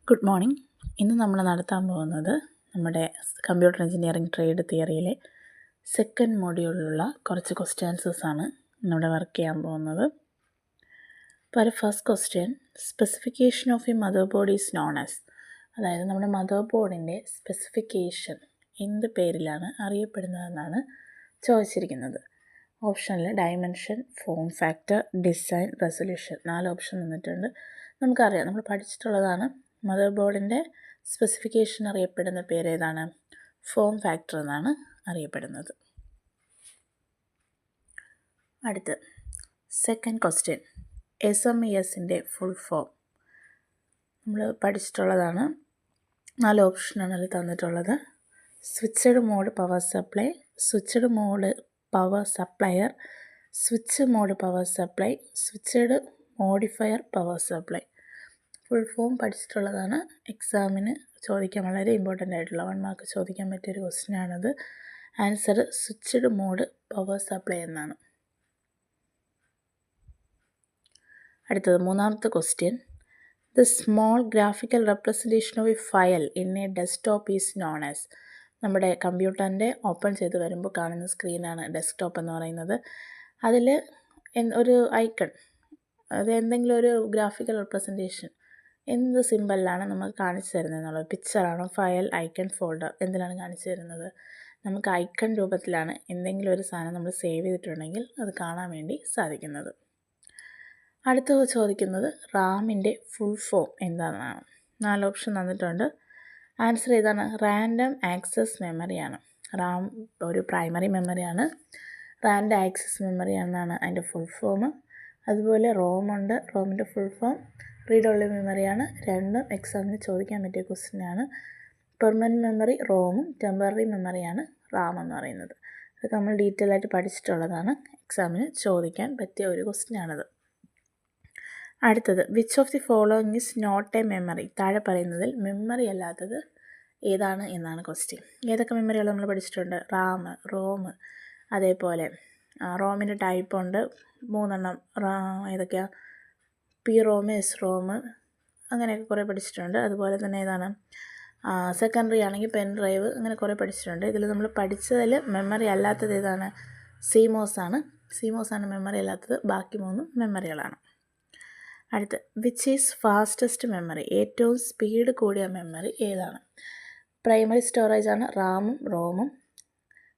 Good morning. ഇന്ന് നമ്മൾ നടത്താൻ പോകുന്നത് നമ്മുടെ കമ്പ്യൂട്ടർ എഞ്ചിനീയറിംഗ് ട്രേഡ് തിയറിയിലെ സെക്കൻഡ് മോഡ്യൂളിലുള്ള കുറച്ച് ക്വസ്റ്റ്യൻസസാണ് ഇന്നിവിടെ വർക്ക് ചെയ്യാൻ പോകുന്നത്. അപ്പോൾ first question, specification of A mother board is known as, അതായത് നമ്മുടെ മദർ ബോർഡിൻ്റെ സ്പെസിഫിക്കേഷൻ എന്ത് പേരിലാണ് അറിയപ്പെടുന്നതെന്നാണ് ചോദിച്ചിരിക്കുന്നത്. ഓപ്ഷനിൽ dimension, form factor, design, resolution 4 option തന്നിട്ടുണ്ട്. നമുക്കറിയാം, നമ്മൾ പഠിച്ചിട്ടുള്ളതാണ്. മദർ ബോർഡിൻ്റെ സ്പെസിഫിക്കേഷൻ അറിയപ്പെടുന്ന പേര് ഏതാണ്? ഫോം ഫാക്ടർ എന്നാണ് അറിയപ്പെടുന്നത്. അടുത്ത് സെക്കൻഡ് ക്വസ്റ്റ്യൻ, SMESൻ്റെ ഫുൾ ഫോം നമ്മൾ പഠിച്ചിട്ടുള്ളതാണ്. 4 ഓപ്ഷനാണ് അതിൽ തന്നിട്ടുള്ളത്. Switched mode power supply, switched mode power supplier, switch mode power supply, switched modifier power supply. Full form പഠിച്ചിട്ടുള്ളതാണ്. എക്സാമിന് ചോദിക്കാൻ വളരെ ഇമ്പോർട്ടൻ്റ് ആയിട്ടുള്ള 1 മാർക്ക് ചോദിക്കാൻ പറ്റിയൊരു ക്വസ്റ്റ്യനാണത്. Answer switched mode power supply എന്നാണ്. അടുത്തത് മൂന്നാമത്തെ question, the small graphical representation of a file in a desktop is known as. നമ്മുടെ കമ്പ്യൂട്ടറിൻ്റെ ഓപ്പൺ ചെയ്ത് വരുമ്പോൾ കാണുന്ന സ്ക്രീനാണ് ഡെസ്ക്ടോപ്പ് എന്ന് പറയുന്നത്. അതിൽ ഒരു ഐക്കൺ, അത് എന്തെങ്കിലും ഒരു ഗ്രാഫിക്കൽ റെപ്രസെൻറ്റേഷൻ എന്ത് സിമ്പലിലാണ് നമുക്ക് കാണിച്ചു തരുന്നത് എന്നുള്ളത്. പിക്ചറാണോ, ഫയൽ, ഐക്കൺ, ഫോൾഡർ, എന്തിനാണ് കാണിച്ചു തരുന്നത്? നമുക്ക് ഐക്കൺ രൂപത്തിലാണ് എന്തെങ്കിലും ഒരു സാധനം നമ്മൾ സേവ് ചെയ്തിട്ടുണ്ടെങ്കിൽ അത് കാണാൻ വേണ്ടി സാധിക്കുന്നത്. അടുത്തത് ചോദിക്കുന്നത് റാമിൻ്റെ ഫുൾ ഫോം എന്താണെന്നാണ്. 4 ഓപ്ഷൻ തന്നിട്ടുണ്ട്. ആൻസർ ഏതാണ്? Random access മെമ്മറിയാണ്. റാം ഒരു പ്രൈമറി മെമ്മറിയാണ്. റാൻഡം ആക്സസ് മെമ്മറി എന്നാണ് അതിൻ്റെ ഫുൾ ഫോം. അതുപോലെ റോമുണ്ട്. റോമിൻ്റെ ഫുൾ ഫോം റീഡ് ഓൺലി മെമ്മറിയാണ്. രണ്ടും എക്സാമിന് ചോദിക്കാൻ പറ്റിയ ക്വസ്റ്റ്യനാണ്. പെർമനൻറ്റ് മെമ്മറി റോമും, ടെമ്പററി മെമ്മറിയാണ് റാം എന്ന് പറയുന്നത്. അതൊക്കെ നമ്മൾ ഡീറ്റെയിൽ ആയിട്ട് പഠിച്ചിട്ടുള്ളതാണ്. എക്സാമിന് ചോദിക്കാൻ പറ്റിയ ഒരു ക്വസ്റ്റ്യനാണത്. അടുത്തത്, which of the following is not a memory. താഴെ പറയുന്നതിൽ മെമ്മറി അല്ലാത്തത് ഏതാണ് എന്നാണ് ക്വസ്റ്റ്യൻ. ഏതൊക്കെ മെമ്മറികൾ നമ്മൾ പഠിച്ചിട്ടുണ്ട്? റാം, റോം, അതേപോലെ റോമിൻ്റെ ടൈപ്പ് ഉണ്ട് 3 ഏതൊക്കെയാണ്? പി റോം, എസ് റോം, അങ്ങനെയൊക്കെ കുറേ പഠിച്ചിട്ടുണ്ട്. അതുപോലെ തന്നെ ഏതാണ്? സെക്കൻഡറി ആണെങ്കിൽ പെൻ ഡ്രൈവ്, അങ്ങനെ കുറേ പഠിച്ചിട്ടുണ്ട്. ഇതിൽ നമ്മൾ പഠിച്ചതിൽ മെമ്മറി അല്ലാത്തത് ഏതാണ്? CMOS ആണ്. CMOS ആണ് മെമ്മറി അല്ലാത്തത്. ബാക്കി 3 മെമ്മറികളാണ്. അടുത്ത്, വിച്ച് ഈസ് ഫാസ്റ്റസ്റ്റ് മെമ്മറി. ഏറ്റവും സ്പീഡ് കൂടിയ മെമ്മറി ഏതാണ്? പ്രൈമറി സ്റ്റോറേജ് ആണ് റാമും റോമും.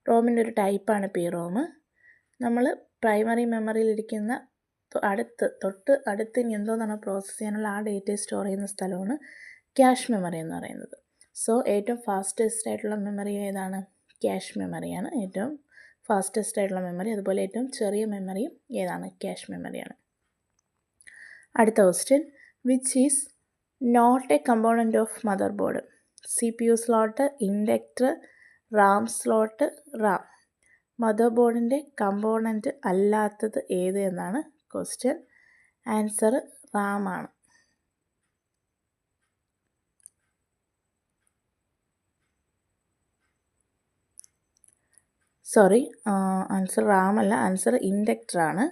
റോമിൻ്റെ ഒരു ടൈപ്പാണ് പി റോം. നമ്മൾ പ്രൈമറി മെമ്മറിയിലിരിക്കുന്ന തൊട്ട് അടുത്ത് ഇനി എന്തോന്നാണ് പ്രോസസ്സ് ചെയ്യാനുള്ള ആ ഡേറ്റയെ സ്റ്റോർ ചെയ്യുന്ന സ്ഥലമാണ് ക്യാഷ് മെമ്മറി എന്ന് പറയുന്നത്. സോ ഏറ്റവും ഫാസ്റ്റസ്റ്റ് ആയിട്ടുള്ള മെമ്മറി ഏതാണ്? ക്യാഷ് മെമ്മറിയാണ് ഏറ്റവും ഫാസ്റ്റസ്റ്റ് ആയിട്ടുള്ള മെമ്മറി. അതുപോലെ ഏറ്റവും ചെറിയ മെമ്മറിയും ഏതാണ്? ക്യാഷ് മെമ്മറിയാണ്. അടുത്ത question, which is not a component of motherboard. CPU slot, inductor, RAM slot, RAM. മദർ ബോർഡിൻ്റെ കമ്പോണൻറ്റ് അല്ലാത്തത് ഏത് എന്നാണ് ക്വസ്റ്റ്യൻ. ആൻസർ റാം ആണ്. ആൻസർ റാം അല്ല, ആൻസർ ഇൻഡക്ടറാണ്.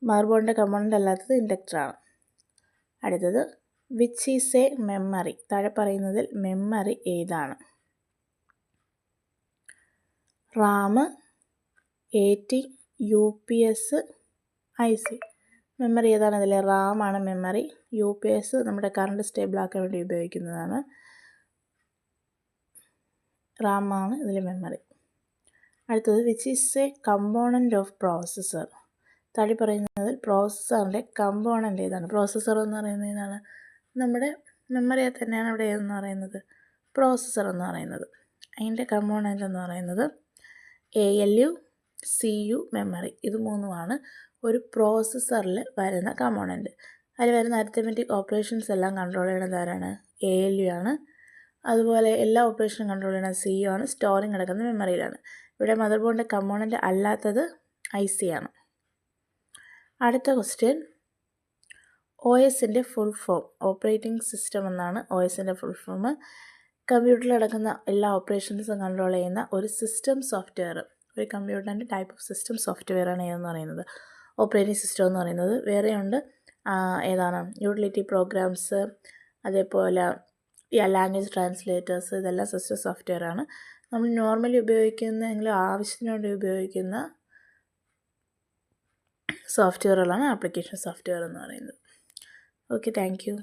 മദർ ബോർഡിൻ്റെ കമ്പോണൻ്റ് അല്ലാത്തത് ഇൻഡക്ടറാണ്. അടുത്തത്, വിച്ച് ഈസ് എ മെമ്മറി. താഴെ പറയുന്നതിൽ മെമ്മറി ഏതാണ്? Ram, AT, UPS, IC. Memory ഏതാണ് അതിൽ? റാം ആണ് മെമ്മറി. UPS നമ്മുടെ കറണ്ട് സ്റ്റേബിൾ ആക്കാൻ വേണ്ടി ഉപയോഗിക്കുന്നതാണ്. റാം ആണ് ഇതിൽ മെമ്മറി. അടുത്തത്, which is A component of processor. താഴെ പറയുന്നതിൽ പ്രോസസ്സറിൻ്റെ കമ്പോണൻ്റ് ഏതാണ്? പ്രോസസ്സർ എന്ന് പറയുന്നത് ഏതാണ്? നമ്മുടെ മെമ്മറിയെ തന്നെയാണ് ഇവിടെ ഏതെന്ന് പറയുന്നത്? പ്രോസസ്സർ എന്ന് പറയുന്നത്. അതിൻ്റെ കമ്പോണൻ്റ് എന്ന് പറയുന്നത് ALU, CU, മെമ്മറി. ഇത് 3 ഒരു പ്രോസസ്സറിൽ വരുന്ന കമ്പോണൻറ്റ്. അതിൽ വരുന്ന അരിത്തമെറ്റിക് ഓപ്പറേഷൻസ് എല്ലാം കൺട്രോൾ ചെയ്യുന്നത് ആരാണ്? ALU ആണ്. അതുപോലെ എല്ലാ ഓപ്പറേഷനും കൺട്രോൾ ചെയ്യുന്നത് CU ആണ്. സ്റ്റോറിങ് കിടക്കുന്ന മെമ്മറിയിലാണ്. ഇവിടെ മദർ ബോർഡിൻ്റെ കമ്പോണൻറ്റ് അല്ലാത്തത് IC ആണ്. അടുത്ത ക്വസ്റ്റ്യൻ, OSൻ്റെ ഫുൾ ഫോം. ഓപ്പറേറ്റിംഗ് സിസ്റ്റം എന്നാണ് OSൻ്റെ ഫുൾ ഫോം. കമ്പ്യൂട്ടറിൽ നടക്കുന്ന എല്ലാ ഓപ്പറേഷൻസും കൺട്രോൾ ചെയ്യുന്ന ഒരു സിസ്റ്റം സോഫ്റ്റ്വെയർ, ഒരു കമ്പ്യൂട്ടറിൻ്റെ ടൈപ്പ് ഓഫ് സിസ്റ്റം സോഫ്റ്റ്വെയർ ആണ് ഏതെന്ന് പറയുന്നത്? ഓപ്പറേറ്റിംഗ് സിസ്റ്റം എന്ന് പറയുന്നത്. വേറെയുണ്ട് ഏതാണ്? യൂട്ടിലിറ്റി പ്രോഗ്രാംസ്, അതേപോലെ ലാംഗ്വേജ് ട്രാൻസ്ലേറ്റേഴ്സ് ഇതെല്ലാം സിസ്റ്റർ സോഫ്റ്റ്വെയർ ആണ്. നമ്മൾ നോർമലി ഉപയോഗിക്കുന്ന ആവശ്യത്തിന് വേണ്ടി ഉപയോഗിക്കുന്ന സോഫ്റ്റ്വെയറുകളാണ് ആപ്ലിക്കേഷൻ സോഫ്റ്റ്വെയർ എന്ന് പറയുന്നത്. Okay, thank you.